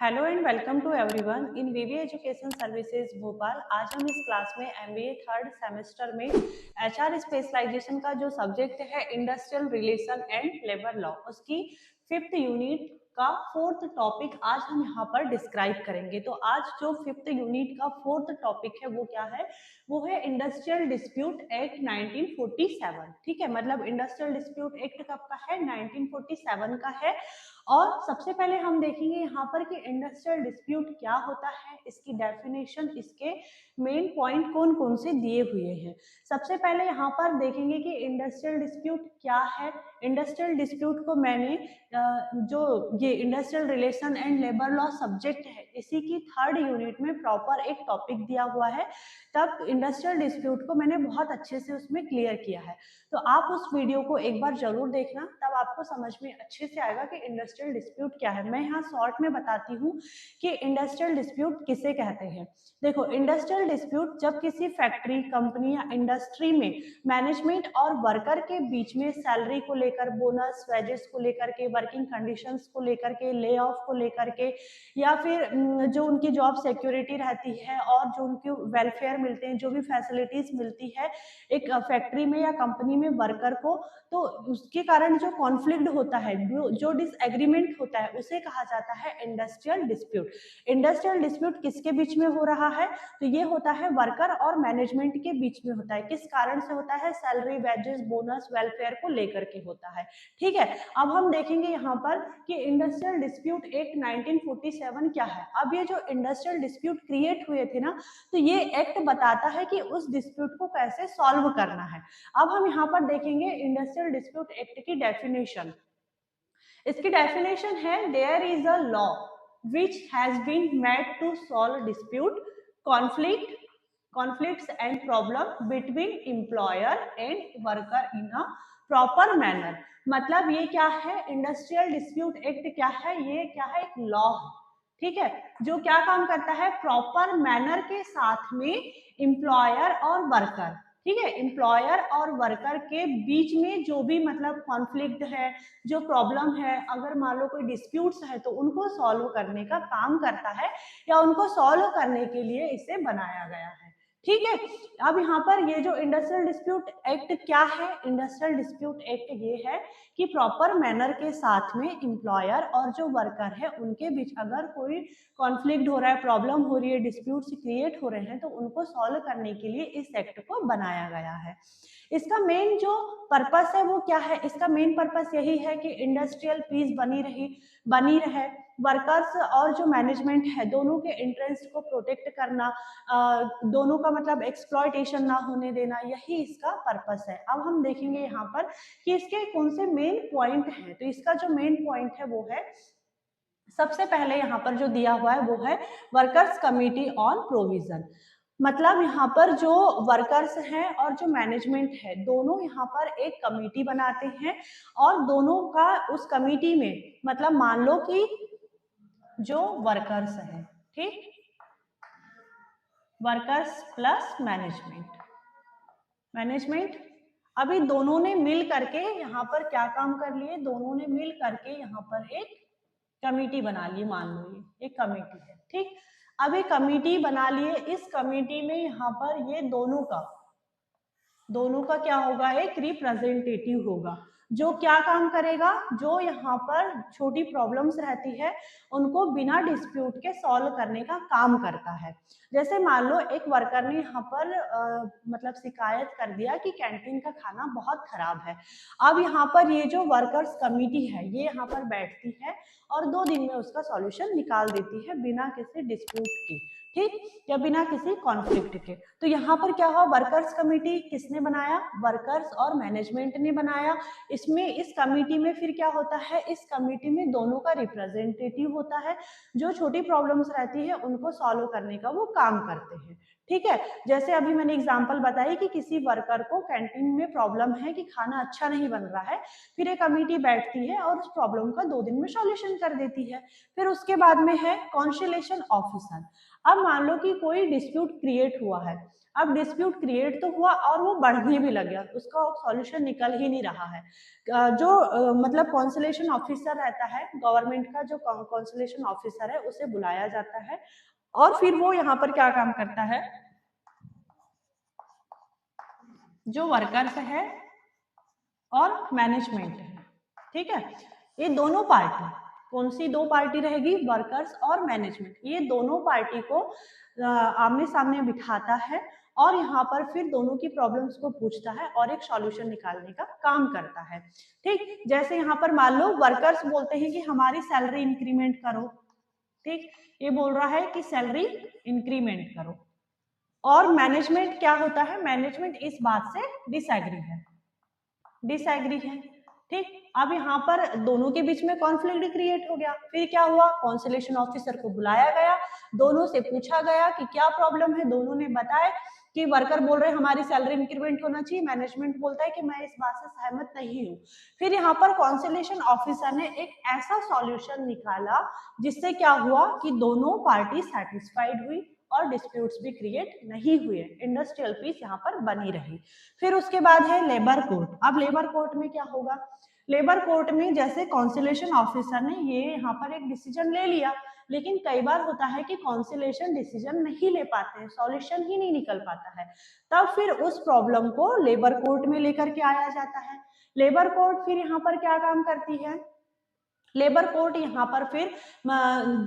Hello and welcome to everyone in VV education services Bhopal. आज हम इस क्लास में एमबीए थर्ड सेमेस्टर में एचआर स्पेशलाइजेशन का जो सब्जेक्ट है industrial relation and labour law, उसकी फिफ्थ यूनिट का फोर्थ टॉपिक आज हम यहाँ पर डिस्क्राइब करेंगे। तो आज जो फिफ्थ यूनिट का फोर्थ टॉपिक है वो क्या है? वो है इंडस्ट्रियल डिस्प्यूट एक्ट 1947। ठीक है, मतलब इंडस्ट्रियल डिस्प्यूट एक्ट कब का है? 1947 का है। और सबसे पहले हम देखेंगे यहाँ पर कि इंडस्ट्रियल डिस्प्यूट क्या होता है, इसकी डेफिनेशन, इसके मेन पॉइंट कौन कौन से दिए हुए हैं। सबसे पहले यहाँ पर देखेंगे कि इंडस्ट्रियल डिस्प्यूट क्या है। इंडस्ट्रियल डिस्प्यूट को मैंने जो ये industrial relation and labour law subject है इसी की थर्ड यूनिट में प्रॉपर एक टॉपिक दिया हुआ है, तब इंडस्ट्रियल डिस्प्यूट को मैंने बहुत अच्छे से उसमें क्लियर किया है। तो आप उस वीडियो को एक बार जरूर देखना, तब आपको समझ में अच्छे से आएगा कि इंडस्ट्रियल डिस्प्यूट क्या है। मैं यहाँ शॉर्ट में बताती हूँ कि इंडस्ट्रियल डिस्प्यूट किसे कहते हैं। देखो, इंडस्ट्रियल डिस्प्यूट जब किसी फैक्ट्री, कंपनी या इंडस्ट्री में मैनेजमेंट और वर्कर के बीच में सैलरी को लेकर, बोनस, वेजेस को लेकर के, वर्किंग कंडीशंस को लेकर के, ले ऑफ को लेकर के, या फिर जो उनकी जॉब सिक्योरिटी रहती है और जो उनके वेलफेयर मिलते हैं, जो भी फैसिलिटीज मिलती है एक फैक्ट्री में या कंपनी में वर्कर को, तो उसके कारण जो कॉन्फ्लिक्ट होता है, जो डिसएग्रीमेंट होता है, उसे कहा जाता है इंडस्ट्रियल डिस्प्यूट। इंडस्ट्रियल डिस्प्यूट किसके बीच में हो रहा है? तो ये होता है वर्कर और मैनेजमेंट के बीच में होता है। किस कारण से होता है? सैलरी, वेजेस, बोनस, वेलफेयर को लेकर के होता है। ठीक है, अब हम देखेंगे यहाँ पर कि इंडस्ट्रियल डिस्प्यूट एक्ट 1947 क्या है। अब ये जो इंडस्ट्रियल डिस्प्यूट क्रिएट हुए थे ना, तो ये एक्ट बताता है कि उस डिस्प्यूट को कैसे सॉल्व करना है। अब हम यहाँ पर देखेंगे इंडस्ट्रियल डिस्प्यूट एक्ट की डेफिनेशन। इसकी डेफिनेशन है, there is a law which has been made to solve dispute, conflicts and problem between employer and worker in a proper manner। मतलब ये क्या है? इंडस्ट्रियल डिस्प्यूट एक्ट क्या है? ये क्या है? एक लॉ, ठीक है, जो क्या काम करता है? प्रॉपर मैनर के साथ में एम्प्लॉयर और वर्कर, ठीक है, एम्प्लॉयर और वर्कर के बीच में जो भी मतलब कॉन्फ्लिक्ट है, जो प्रॉब्लम है, अगर मान लो कोई डिस्प्यूट्स है तो उनको सॉल्व करने का काम करता है, या उनको सॉल्व करने के लिए इसे बनाया गया है। ठीक है, अब यहाँ पर ये जो इंडस्ट्रियल डिस्प्यूट एक्ट क्या है? इंडस्ट्रियल डिस्प्यूट एक्ट ये है कि प्रॉपर मैनर के साथ में एम्प्लॉयर और जो वर्कर है उनके बीच अगर कोई कॉन्फ्लिक्ट हो रहा है, प्रॉब्लम हो रही है, डिस्प्यूट्स क्रिएट हो रहे हैं, तो उनको सॉल्व करने के लिए इस एक्ट को बनाया गया है। इसका मेन जो पर्पस है वो क्या है? इसका मेन पर्पस यही है कि इंडस्ट्रियल पीस बनी रहे, वर्कर्स और जो मैनेजमेंट है दोनों के इंटरेस्ट को प्रोटेक्ट करना, दोनों का मतलब एक्सप्लॉयटेशन ना होने देना, यही इसका पर्पस है। अब हम देखेंगे यहाँ पर कि इसके कौन से मेन पॉइंट हैं। तो इसका जो मेन पॉइंट है वो है, सबसे पहले यहाँ पर जो दिया हुआ है वो है वर्कर्स कमिटी ऑन प्रोविजन। मतलब यहाँ पर जो वर्कर्स हैं और जो मैनेजमेंट है दोनों यहाँ पर एक कमेटी बनाते हैं, और दोनों का उस कमेटी में मतलब मान लो कि जो वर्कर्स है, ठीक, वर्कर्स प्लस मैनेजमेंट अभी दोनों ने मिल करके यहाँ पर क्या काम कर लिए? दोनों ने मिल करके यहाँ पर एक कमेटी बना ली। मान लो ये एक कमेटी है, ठीक। अब ये कमेटी बना लिए, इस कमेटी में यहाँ पर ये दोनों का क्या होगा? एक रिप्रेजेंटेटिव होगा, जो क्या काम करेगा? जो यहाँ पर छोटी प्रॉब्लम्स रहती है उनको बिना डिस्प्यूट के सॉल्व करने का काम करता है। जैसे मान लो एक वर्कर ने यहाँ पर मतलब शिकायत कर दिया कि कैंटीन का खाना बहुत खराब है। अब यहाँ पर ये जो वर्कर्स कमेटी है ये यहाँ पर बैठती है और 2 दिन में उसका सॉल्यूशन निकाल देती है बिना किसी डिस्प्यूट के, ठीक, या बिना किसी कॉन्फ्लिक्ट के। तो यहाँ पर क्या हुआ? वर्कर्स कमेटी किसने बनाया? वर्कर्स और मैनेजमेंट ने बनाया। इसमें इस कमेटी में फिर क्या होता है? इस कमेटी में दोनों का रिप्रेजेंटेटिव होता है, जो छोटी प्रॉब्लम्स रहती है उनको सॉल्व करने का वो काम करते हैं, ठीक है। जैसे अभी मैंने एग्जांपल बताई कि किसी वर्कर को कैंटीन में प्रॉब्लम है कि खाना अच्छा नहीं बन रहा है, फिर एक कमेटी बैठती है और उस प्रॉब्लम का 2 दिन में सॉल्यूशन कर देती है। फिर उसके बाद में है कॉन्सिलेशन ऑफिसर। अब मान लो कि कोई डिस्प्यूट क्रिएट हुआ है, अब डिस्प्यूट क्रिएट तो हुआ और वो बढ़ने भी लग गया, उसका सॉल्यूशन निकल ही नहीं रहा है। मतलब कॉन्सिलेशन ऑफिसर रहता है, गवर्नमेंट का जो कॉन्सिलेशन ऑफिसर है उसे बुलाया जाता है और फिर वो यहाँ पर क्या काम करता है, जो वर्कर्स है और मैनेजमेंट है, ठीक है, ये दोनों पार्टी, कौन सी दो पार्टी रहेगी, वर्कर्स और मैनेजमेंट, ये दोनों पार्टी को आमने सामने बिठाता है और यहाँ पर फिर दोनों की प्रॉब्लम्स को पूछता है और एक सॉल्यूशन निकालने का काम करता है। ठीक, जैसे यहाँ पर मान लो वर्कर्स बोलते हैं कि हमारी सैलरी इंक्रीमेंट करो, ठीक, ये बोल रहा है कि सैलरी इंक्रीमेंट करो, और मैनेजमेंट क्या होता है, मैनेजमेंट इस बात से डिसएग्री है, ठीक। अब यहाँ पर दोनों के बीच में कॉन्फ्लिक्ट क्रिएट हो गया, फिर क्या हुआ, कॉन्सिलेशन ऑफिसर को बुलाया गया, दोनों से पूछा गया कि क्या प्रॉब्लम है, दोनों ने बताया कि वर्कर बोल रहे हैं हमारी सैलरी इंक्रीमेंट होना चाहिए, मैनेजमेंट बोलता है कि मैं इस बात से सहमत नहीं हूँ। फिर यहाँ पर कॉन्सिलेशन ऑफिसर ने एक ऐसा सॉल्यूशन निकाला जिससे क्या हुआ कि दोनों पार्टी सेटिस्फाइड हुई और डिस्प्यूट्स भी क्रिएट नहीं हुए, इंडस्ट्रियल पीस यहाँ पर बनी रही। फिर उसके बाद है लेबर कोर्ट। अब लेबर कोर्ट में क्या होगा, लेबर कोर्ट में जैसे कॉन्सिलेशन ऑफिसर ने ये यहाँ पर एक डिसीजन ले लिया, लेकिन कई बार होता है कि कॉन्सिलेशन डिसीजन नहीं ले पाते हैं, सॉल्यूशन ही नहीं निकल पाता है, तब फिर उस प्रॉब्लम को लेबर कोर्ट में लेकर के आया जाता है। लेबर कोर्ट फिर यहाँ पर क्या काम करती है, लेबर कोर्ट यहाँ पर फिर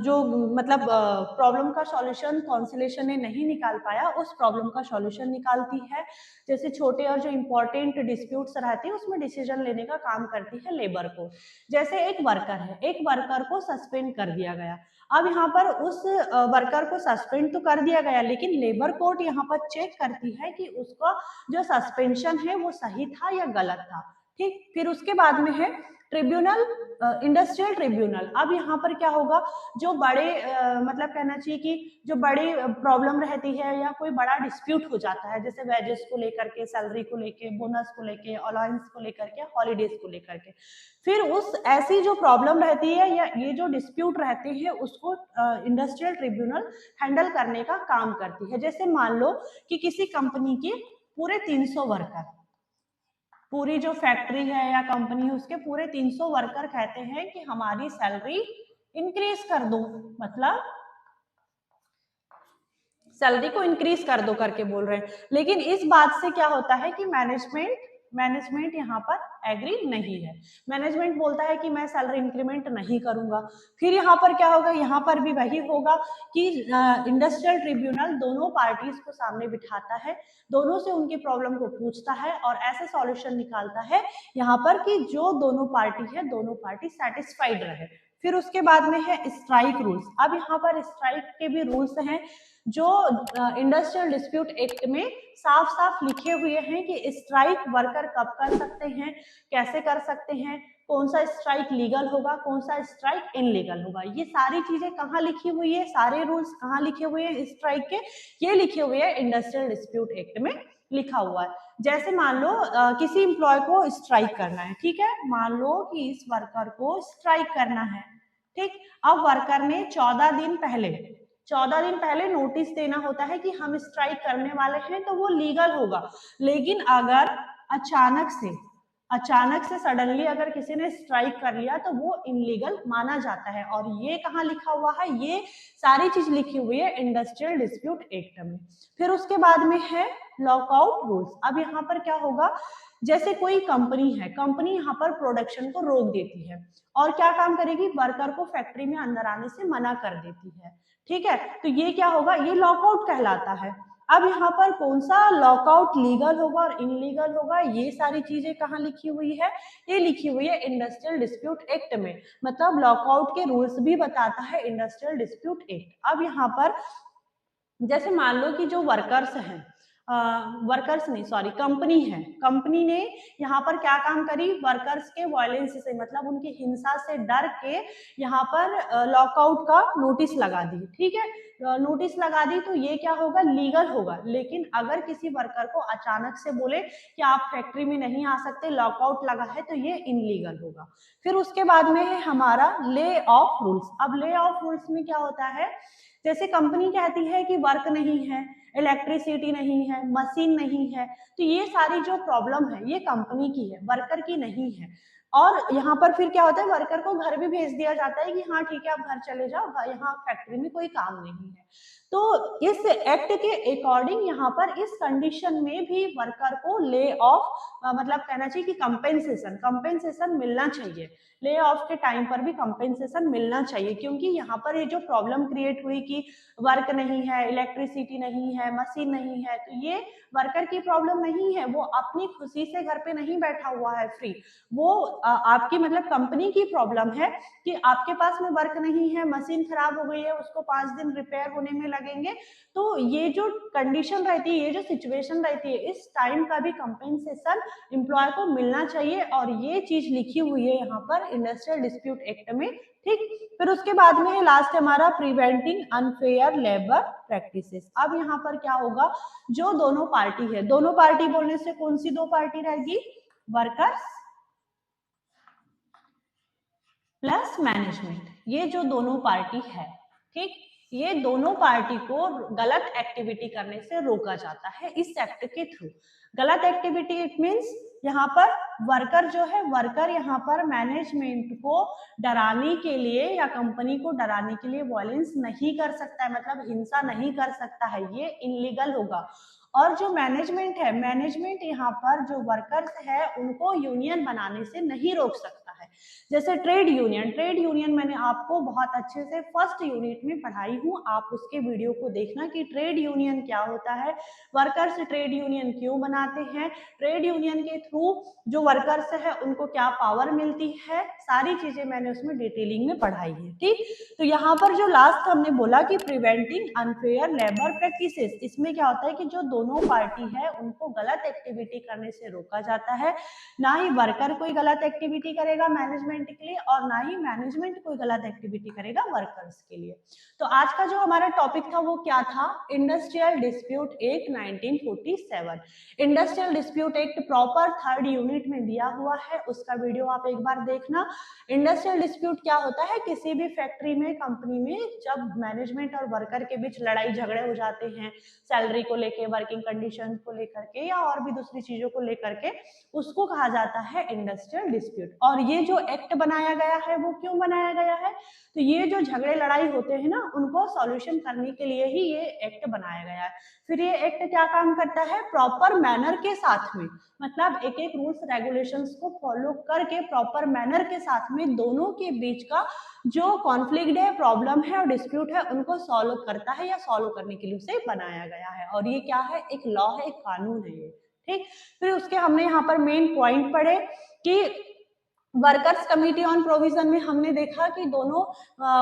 जो मतलब प्रॉब्लम का सॉल्यूशन कॉन्सिलेशन ने नहीं निकाल पाया, उस प्रॉब्लम का सॉल्यूशन निकालती है। जैसे छोटे और जो इंपॉर्टेंट डिस्प्यूट्स रहते हैं उसमें डिसीजन लेने का काम करती है लेबर कोर्ट। जैसे एक वर्कर है, एक वर्कर को सस्पेंड कर दिया गया, अब यहाँ पर उस वर्कर को सस्पेंड तो कर दिया गया, लेकिन लेबर कोर्ट यहाँ पर चेक करती है कि उसका जो सस्पेंशन है वो सही था या गलत था, ठीक। फिर उसके बाद में है ट्रिब्यूनल, इंडस्ट्रियल ट्रिब्यूनल। अब यहाँ पर क्या होगा, जो बड़े मतलब कहना चाहिए कि जो बड़ी प्रॉब्लम रहती है या कोई बड़ा डिस्प्यूट हो जाता है, जैसे वेजेस को लेकर के, सैलरी को लेके, बोनस को लेके, अलाउंस को लेकर के, हॉलीडेज को लेकर के, फिर उस ऐसी जो प्रॉब्लम रहती है या ये जो डिस्प्यूट रहते हैं उसको इंडस्ट्रियल ट्रिब्यूनल हैंडल करने का काम करती है। जैसे मान लो कि किसी कंपनी के पूरे 300 वर्कर, पूरी जो फैक्ट्री है या कंपनी है उसके पूरे 300 वर्कर कहते हैं कि हमारी सैलरी इंक्रीज कर दो, मतलब सैलरी को इंक्रीज कर दो करके बोल रहे हैं, लेकिन इस बात से क्या होता है कि मैनेजमेंट यहाँ पर एग्री नहीं है, मैनेजमेंट बोलता है कि मैं सैलरी इंक्रीमेंट नहीं करूंगा। फिर यहाँ पर क्या होगा, यहाँ पर भी वही होगा कि इंडस्ट्रियल ट्रिब्यूनल दोनों पार्टीज को सामने बिठाता है, दोनों से उनकी प्रॉब्लम को पूछता है और ऐसे सॉल्यूशन निकालता है यहाँ पर कि जो दोनों पार्टी है, दोनों पार्टी सेटिस्फाइड रहे। फिर उसके बाद में है स्ट्राइक रूल्स। अब यहाँ पर स्ट्राइक के भी रूल्स हैं जो इंडस्ट्रियल डिस्प्यूट एक्ट में साफ साफ लिखे हुए हैं कि स्ट्राइक वर्कर कब कर सकते हैं, कैसे कर सकते हैं, कौन सा स्ट्राइक लीगल होगा, कौन सा स्ट्राइक इनलीगल होगा, ये सारी चीजें कहाँ लिखी हुई है, सारे रूल्स कहाँ लिखे हुए हैं स्ट्राइक के, ये लिखे हुए हैं इंडस्ट्रियल डिस्प्यूट एक्ट में लिखा हुआ है। जैसे मान लो किसी एम्प्लॉय को स्ट्राइक करना है, ठीक है, मान लो कि इस वर्कर को स्ट्राइक करना है, ठीक। अब वर्कर ने 14 दिन पहले नोटिस देना होता है कि हम स्ट्राइक करने वाले हैं, तो वो लीगल होगा। लेकिन अगर अचानक से सडनली अगर किसी ने स्ट्राइक कर लिया तो वो इनलीगल माना जाता है, और ये कहाँ लिखा हुआ है, ये सारी चीज लिखी हुई है इंडस्ट्रियल डिस्प्यूट एक्ट में। फिर उसके बाद में है लॉकआउट रूल्स। अब यहाँ पर क्या होगा, जैसे कोई कंपनी है, कंपनी यहाँ पर प्रोडक्शन को रोक देती है और क्या काम करेगी, वर्कर को फैक्ट्री में अंदर आने से मना कर देती है, ठीक है, तो ये क्या होगा, ये लॉकआउट कहलाता है। अब यहाँ पर कौन सा लॉकआउट लीगल होगा और इनलीगल होगा, ये सारी चीजें कहाँ लिखी हुई है, ये लिखी हुई है इंडस्ट्रियल डिस्प्यूट एक्ट में, मतलब लॉकआउट के रूल्स भी बताता है इंडस्ट्रियल डिस्प्यूट एक्ट। अब यहाँ पर जैसे मान लो कि जो वर्कर्स हैं, वर्कर्स नहीं, सॉरी, कंपनी है, कंपनी ने यहाँ पर क्या काम करी, वर्कर्स के वायलेंस से, मतलब उनकी हिंसा से डर के यहाँ पर लॉकआउट का नोटिस लगा दी। ठीक है, नोटिस लगा दी तो ये क्या होगा, लीगल होगा। लेकिन अगर किसी वर्कर को अचानक से बोले कि आप फैक्ट्री में नहीं आ सकते, लॉकआउट लगा है, तो ये इनलीगल होगा। फिर उसके बाद में है हमारा ले ऑफ रूल्स। अब ले ऑफ रूल्स में क्या होता है, जैसे कंपनी कहती है कि वर्क नहीं है, इलेक्ट्रिसिटी नहीं है, मशीन नहीं है, तो ये सारी जो प्रॉब्लम है ये कंपनी की है, वर्कर की नहीं है। और यहाँ पर फिर क्या होता है, वर्कर को घर भी भेज दिया जाता है कि हाँ ठीक है आप घर चले जाओ, यहाँ फैक्ट्री में कोई काम नहीं है। तो इस एक्ट के अकॉर्डिंग यहाँ पर इस कंडीशन में भी वर्कर को ले ऑफ मतलब कहना चाहिए कि कंपेंसेशन मिलना चाहिए। ले ऑफ के टाइम पर भी कंपेंसेशन मिलना चाहिए, क्योंकि यहाँ पर ये जो प्रॉब्लम क्रिएट हुई कि वर्क नहीं है, इलेक्ट्रिसिटी नहीं है, मशीन नहीं है, तो ये वर्कर की प्रॉब्लम नहीं है, वो अपनी खुशी से घर पे नहीं बैठा हुआ है फ्री, वो आपकी मतलब कंपनी की प्रॉब्लम है कि आपके पास में वर्क नहीं है, मशीन खराब हो गई है, उसको 5 दिन रिपेयर होने में लगेंगे। तो ये जो कंडीशन रहती है, ये जो सिचुएशन रहती है, इस टाइम का भी कंपेंसेशन एम्प्लॉय को मिलना चाहिए, और ये चीज लिखी हुई है यहाँ पर इंडस्ट्रियल डिस्प्यूट एक्ट में। ठीक, फिर उसके बाद में लास्ट हमारा प्रिवेंटिंग अनफेयर लेबर प्रैक्टिसेस। अब यहाँ पर क्या होगा, जो दोनों पार्टी है, दोनों पार्टी बोलने से कौन सी दो पार्टी रहेगी, वर्कर्स प्लस मैनेजमेंट, ये जो दोनों पार्टी है, ठीक, ये दोनों पार्टी को गलत एक्टिविटी करने से रोका जाता है इस एक्ट के थ्रू। गलत एक्टिविटी इट मींस यहाँ पर वर्कर जो है, वर्कर यहाँ पर मैनेजमेंट को डराने के लिए या कंपनी को डराने के लिए वायलेंस नहीं कर सकता है, मतलब हिंसा नहीं कर सकता है, ये इनलीगल होगा। और जो मैनेजमेंट है, मैनेजमेंट यहाँ पर जो वर्कर्स है उनको यूनियन बनाने से नहीं रोक सकता है। जैसे ट्रेड यूनियन, ट्रेड यूनियन मैंने आपको बहुत अच्छे से फर्स्ट यूनिट में पढ़ाई हूँ, आप उसके वीडियो को देखना कि ट्रेड यूनियन क्या होता है, वर्कर्स ट्रेड यूनियन क्यों बनाते हैं, ट्रेड यूनियन के थ्रू जो वर्कर्स है उनको क्या पावर मिलती है, सारी चीजें मैंने उसमें डिटेलिंग में पढ़ाई है। ठीक, तो यहाँ पर जो लास्ट हमने बोला कि प्रिवेंटिंग अनफेयर लेबर प्रैक्टिसेस, इसमें क्या होता है कि जो दोनों पार्टी है उनको गलत एक्टिविटी करने से रोका जाता है। ना ही वर्कर कोई गलत एक्टिविटी करेगा मैनेजमेंट के लिए, और ना ही मैनेजमेंट कोई गलत एक्टिविटी करेगा वर्कर्स के लिए। तो आज का जो हमारा टॉपिक था वो क्या था, industrial dispute act 1947। Industrial dispute act proper third unit में दिया हुआ है, उसका वीडियो आप एक बार देखना। इंडस्ट्रियल डिस्प्यूट क्या होता है, किसी भी फैक्ट्री में, कंपनी में जब मैनेजमेंट और वर्कर के बीच लड़ाई झगड़े हो जाते हैं, सैलरी को लेके, वर्किंग कंडीशन को लेकर के, या और भी दूसरी चीजों को लेकर के, उसको कहा जाता है इंडस्ट्रियल डिस्प्यूट। और ये जो एक्ट बनाया गया है वो क्यों बनाया गया है, तो ये जो झगड़े लड़ाई होते हैं ना, उनको सॉल्यूशन करने के लिए ही ये एक्ट बनाया गया है। फिर ये एक्ट क्या काम करता है, प्रॉपर मैनर के साथ में, मतलब एक एक रूल्स रेगुलेशंस को फॉलो करके प्रॉपर मैनर के साथ में दोनों के बीच का जो कॉन्फ्लिक्ट है, प्रॉब्लम है और डिस्प्यूट है, उनको सॉल्व करता है, या सॉल्व करने के लिए उसे बनाया गया है। और ये क्या है, एक लॉ है, एक कानून है ये। ठीक, फिर उसके हमने यहाँ पर मेन पॉइंट पढ़े कि वर्कर्स कमिटी ऑन प्रोविजन में हमने देखा कि दोनों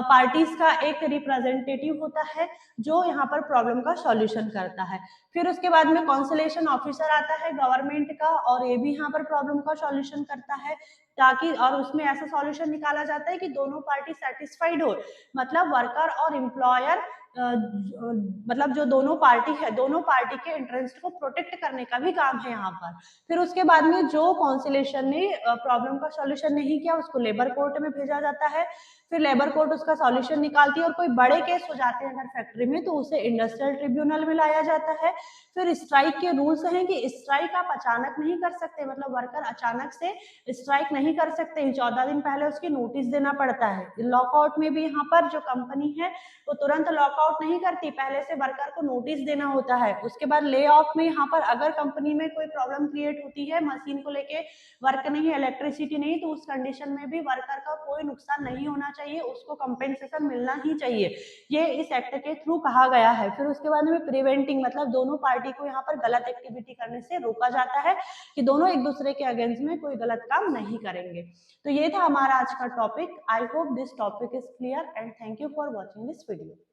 पार्टीज का एक रिप्रेजेंटेटिव होता है जो यहाँ पर प्रॉब्लम का सॉल्यूशन करता है। फिर उसके बाद में कॉन्सलेशन ऑफिसर आता है गवर्नमेंट का, और ये भी यहाँ पर प्रॉब्लम का सॉल्यूशन करता है, ताकि, और उसमें ऐसा सॉल्यूशन निकाला जाता है कि दोनों पार्टी सेटिस्फाइड हो, मतलब वर्कर और एम्प्लॉयर, मतलब जो दोनों पार्टी है, दोनों पार्टी के इंटरेस्ट को प्रोटेक्ट करने का भी काम है यहाँ पर। फिर उसके बाद में जो कॉन्सिलेशन ने प्रॉब्लम का सॉल्यूशन नहीं किया, उसको लेबर कोर्ट में भेजा जाता है। फिर लेबर कोर्ट उसका सॉल्यूशन निकालती है, और कोई बड़े केस हो जाते हैं अगर फैक्ट्री में, तो उसे इंडस्ट्रियल ट्रिब्यूनल में लाया जाता है। फिर स्ट्राइक के रूल्स हैं कि स्ट्राइक आप अचानक नहीं कर सकते, मतलब वर्कर अचानक से स्ट्राइक नहीं कर सकते, 14 दिन पहले उसकी नोटिस देना पड़ता है। लॉकआउट में भी यहाँ पर जो कंपनी है वो तुरंत लॉकआउट नहीं करती, पहले से वर्कर को नोटिस देना होता है। उसके बाद ले ऑफ में यहाँ पर अगर कंपनी में कोई प्रॉब्लम क्रिएट होती है, मशीन को लेके वर्क नहीं है, इलेक्ट्रिसिटी नहीं, तो उस कंडीशन में भी वर्कर का कोई नुकसान नहीं होना चाहिए, उसको कंपेंसेशन मिलना ही चाहिए, ये इस एक्ट के थ्रू कहा गया है। फिर उसके बाद में प्रिवेंटिंग, मतलब दोनों पार्टी को यहाँ पर गलत एक्टिविटी करने से रोका जाता है कि दोनों एक दूसरे के अगेंस्ट में कोई गलत काम नहीं करेंगे। तो ये था हमारा आज का topic. I hope this topic is clear and thank you for watching this video.